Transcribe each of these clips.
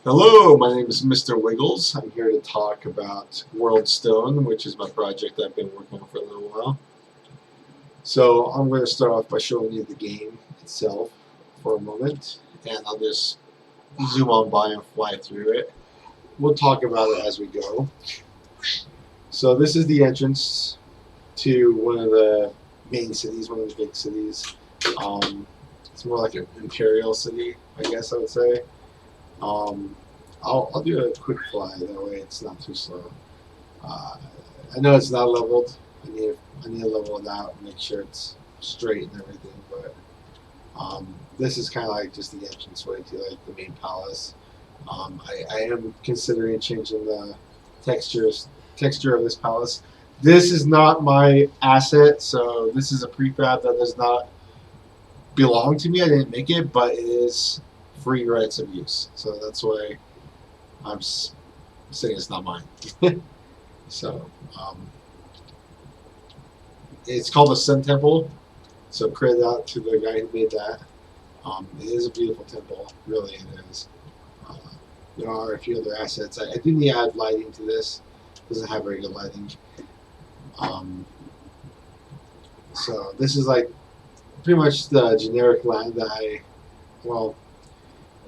Hello, my name is Mr. Wiggles. I'm here to talk about World Stone, which is my project I've been working on for a little while. So I'm going to start off by showing you the game itself for a moment, and I'll just zoom on by and fly through it. We'll talk about it as we go. So this is the entrance to one of the main cities, one of the big cities. It's more like an imperial city, I guess I would say. I'll do a quick fly, that way it's not too slow. I know it's not leveled. I need to level it out and make sure it's straight and everything. But this is kind of like just the entranceway to like the main palace. I am considering changing the texture of this palace. This is not my asset, so this is a prefab that does not belong to me. I didn't make it, but it is free rights of use, so that's why I'm saying it's not mine. So it's called the Sun Temple, so credit out to the guy who made that. It is a beautiful temple, really it is. There are a few other assets. I do need to add lighting to this. It doesn't have very good lighting. So this is like pretty much the generic land that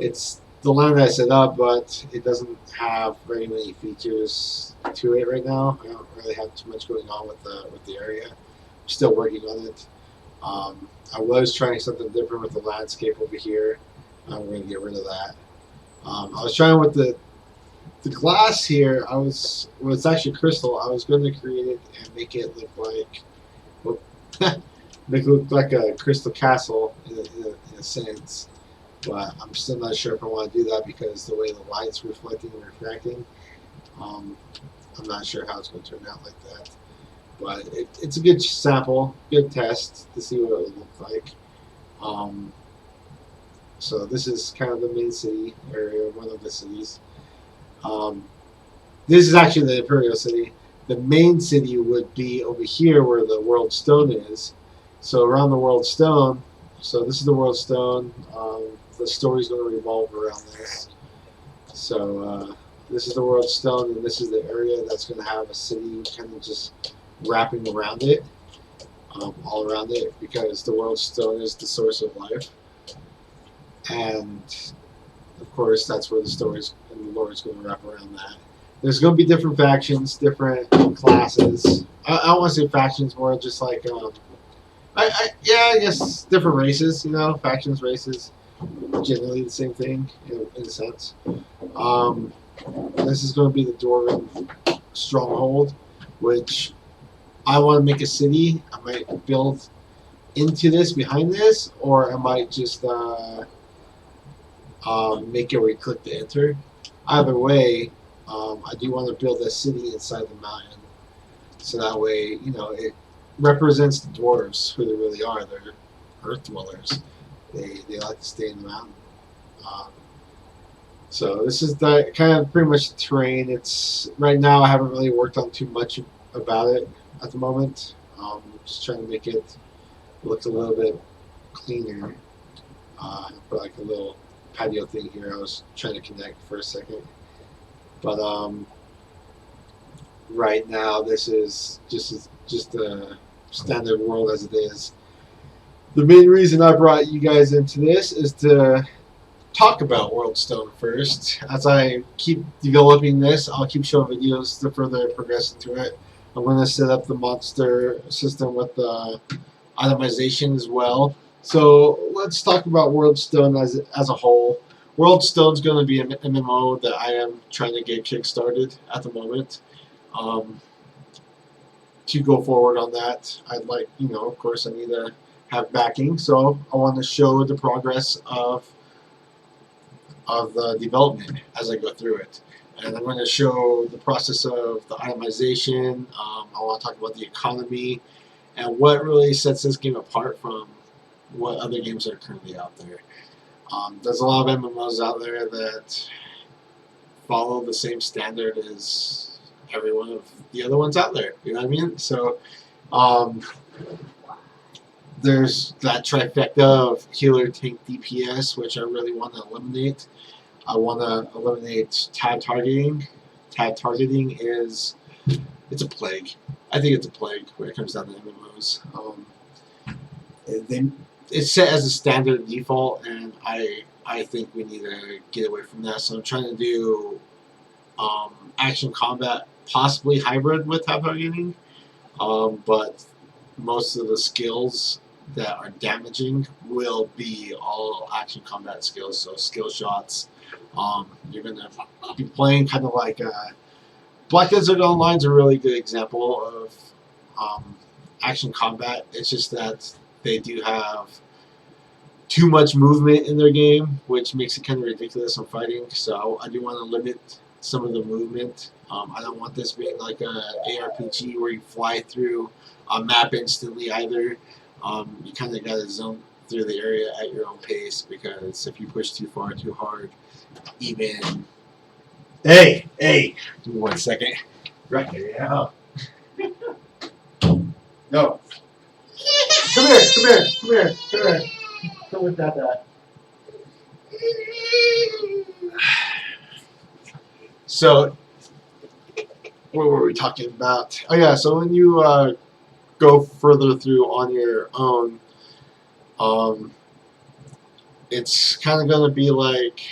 it's the land that I set up, but it doesn't have very many features to it right now. I don't really have too much going on with the area. I'm still working on it. I was trying something different with the landscape over here. I'm going to get rid of that. I was trying with the glass here. It's actually crystal. I was going to create it and make it look like make it look like a crystal castle in a sense. But I'm still not sure if I want to do that because the way the light's reflecting and refracting, I'm not sure how it's going to turn out like that. But it's a good sample, good test to see what it would look like. So this is kind of the main city area, one of the cities. This is actually the Imperial City. The main city would be over here where the World Stone is. So around the World Stone, so this is the World Stone. The story's going to revolve around this. So this is the World Stone, and this is the area that's going to have a city kind of just wrapping around it, all around it, because the World Stone is the source of life. And of course, that's where the stories and the lore is going to wrap around that. There's going to be different factions, different classes. I don't want to say factions, more just like I guess different races. You know, factions, races. Generally the same thing in a sense. This is going to be the Dwarven stronghold, which I want to make a city. I might build into this, behind this, or I might just make it where you click to enter. Either way, I do want to build a city inside the mountain, so that way, you know, it represents the dwarves, who they really are. They're earth dwellers. They like to stay in the mountain. So this is the kind of pretty much the terrain. It's right now I haven't really worked on too much about it at the moment. Just trying to make it look a little bit cleaner. Put like a little patio thing here. I was trying to connect for a second, but right now this is just a standard world as it is. The main reason I brought you guys into this is to talk about World Stone first. As I keep developing this, I'll keep showing videos to further progress into it. I'm going to set up the monster system with the itemization as well. So let's talk about World Stone as a whole. World Stone is going to be an MMO that I am trying to get kickstarted at the moment. To go forward on that, I'd like, you know, of course I need to have backing, so I want to show the progress of the development as I go through it. And I'm going to show the process of the itemization. I want to talk about the economy and what really sets this game apart from what other games are currently out there. There's a lot of MMOs out there that follow the same standard as every one of the other ones out there. You know what I mean? So there's that trifecta of healer, tank, DPS, which I really want to eliminate. I want to eliminate tab targeting. Tab targeting it's a plague. I think it's a plague when it comes down to MMOs. It's set as a standard default, and I think we need to get away from that. So I'm trying to do action combat, possibly hybrid with tab targeting, but most of the skills that are damaging will be all action combat skills. So skill shots. You're gonna be playing kind of like Black Desert Online is a really good example of action combat. It's just that they do have too much movement in their game, which makes it kind of ridiculous on fighting. So I do want to limit some of the movement. I don't want this being like a ARPG where you fly through a map instantly either. You kind of got to zone through the area at your own pace, because if you push too far, too hard, even... Hey, give me 1 second. Right here, yeah. No. Come here. Come with that. So, what were we talking about? Oh yeah, so when you go further through on your own, it's kind of gonna be like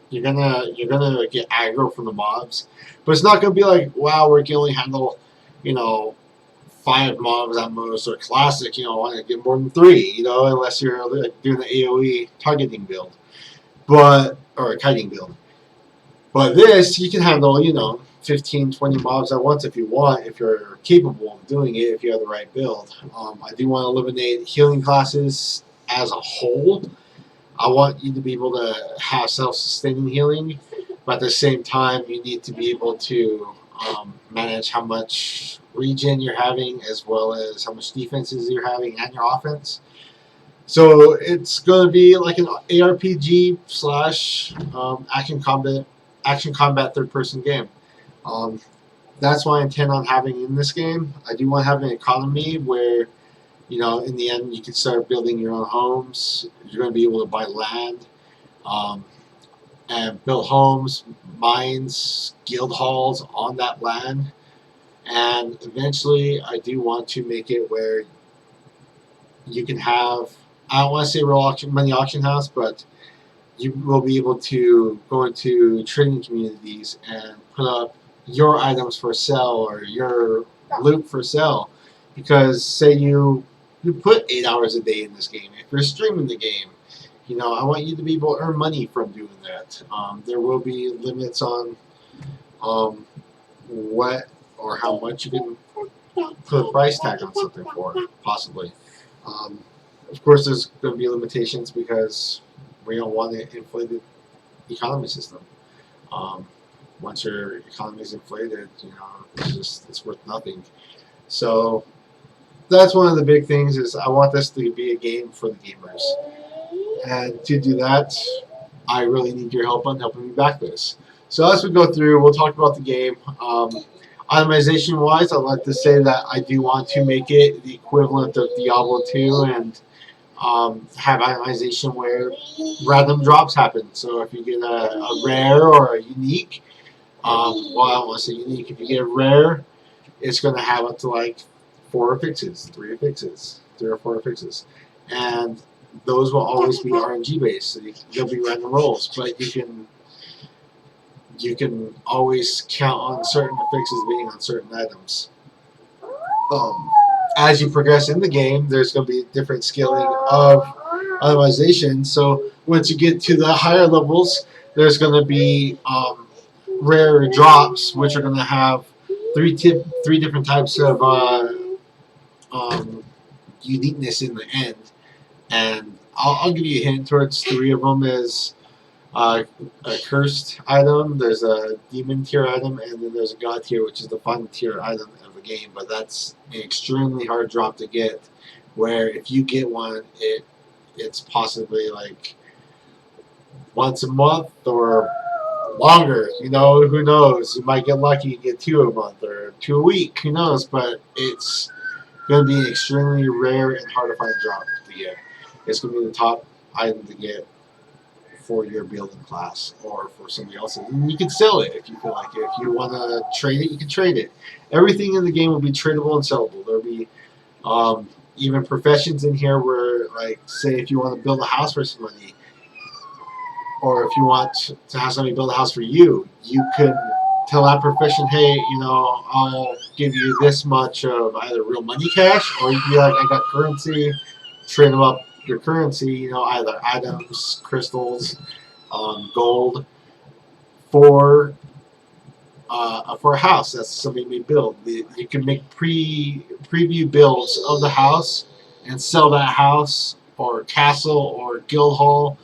you're gonna get aggro from the mobs, but it's not gonna be like, wow, we can only handle 5 mobs at most, or classic, I want to get more than 3, unless you're doing the AOE targeting build, or a kiting build. But this, you can handle, 15, 20 mobs at once if you want, if you're capable of doing it, if you have the right build. I do want to eliminate healing classes as a whole. I want you to be able to have self-sustaining healing, but at the same time, you need to be able to manage how much regen you're having, as well as how much defenses you're having and your offense. So it's going to be like an ARPG slash action combat third-person game. That's what I intend on having in this game. I do want to have an economy where, in the end, you can start building your own homes. You're going to be able to buy land and build homes, mines, guild halls on that land. And eventually, I do want to make it where you can have, I don't want to say real money auction house, but you will be able to go into trading communities and put up your items for sale or your loot for sale. Because say you put 8 hours a day in this game, if you're streaming the game, I want you to be able to earn money from doing that. There will be limits on what or how much you can put a price tag on something for, possibly. Of course, there's going to be limitations because we don't want an inflated economy system. Once your economy is inflated, it's worth nothing. So that's one of the big things, is I want this to be a game for the gamers. And to do that, I really need your help on helping me back this. So as we go through, we'll talk about the game. Itemization-wise, I'd like to say that I do want to make it the equivalent of Diablo 2 and have itemization where random drops happen. So if you get a rare or a unique, well, I don't want to say unique. If you get a rare, it's going to have up to like 4 affixes, 3 affixes, 3 or 4 affixes. And those will always be RNG based. So they'll be random rolls, but you can always count on certain affixes being on certain items. As you progress in the game, there's going to be different scaling of itemization. So once you get to the higher levels, there's going to be rare drops, which are going to have 3 different types of uniqueness in the end. And I'll give you a hint towards 3 of them is a cursed item, there's a demon tier item, and then there's a god tier, which is the fun tier item of the game. But that's an extremely hard drop to get, where if you get one, it's possibly like once a month or longer. Who knows? You might get lucky and get 2 a month or 2 a week. Who knows? But it's going to be an extremely rare and hard to find drop to get. It's going to be the top item to get for your building class or for somebody else's. And you can sell it if you feel like it. If you want to trade it, you can trade it. Everything in the game will be tradable and sellable. There'll be even professions in here where, like, say if you want to build a house for somebody, or if you want to have somebody build a house for you, you can tell that profession, hey, I'll give you this much of either real money cash, or you can be like, I got currency, trade them up your currency, either items, crystals, gold, for a house that somebody may build. You can make preview builds of the house and sell that house or castle or guild hall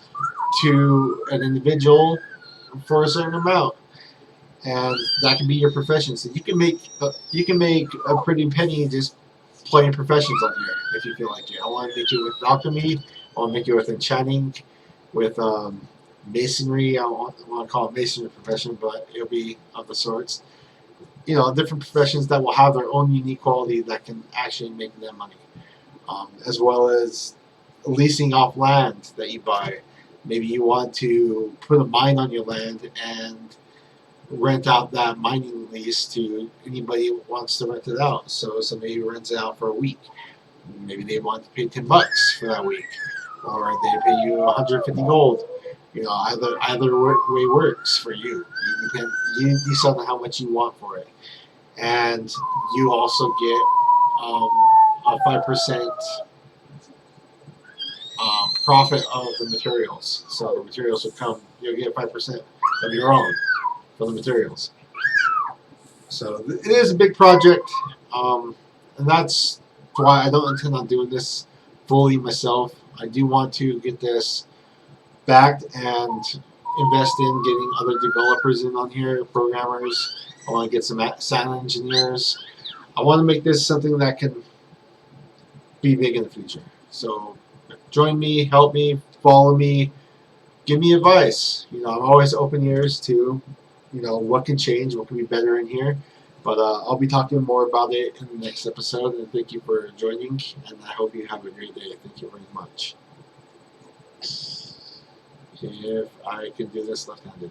to an individual for a certain amount, and that can be your profession. So you can make a pretty penny just playing professions on here if you feel like it. I want to make it with alchemy. I want to make it with enchanting, with masonry. I want to call it masonry profession, but it'll be of the sorts. Different professions that will have their own unique quality that can actually make them money, as well as leasing off land that you buy. Maybe you want to put a mine on your land and rent out that mining lease to anybody who wants to rent it out. So somebody rents it out for a week. Maybe they want to pay $10 for that week, or they pay you 150 gold. Either way works for you. You decide on how much you want for it, and you also get a 5% profit of the materials. So the materials will come. You'll get 5% of your own for the materials. So it is a big project, and that's why I don't intend on doing this fully myself. I do want to get this backed and invest in getting other developers in on here, programmers. I want to get some sound engineers. I want to make this something that can be big in the future. So join me, help me, follow me, give me advice. I'm always open ears to, what can change, what can be better in here. But I'll be talking more about it in the next episode. And thank you for joining. And I hope you have a great day. Thank you very much. If I can do this left-handed.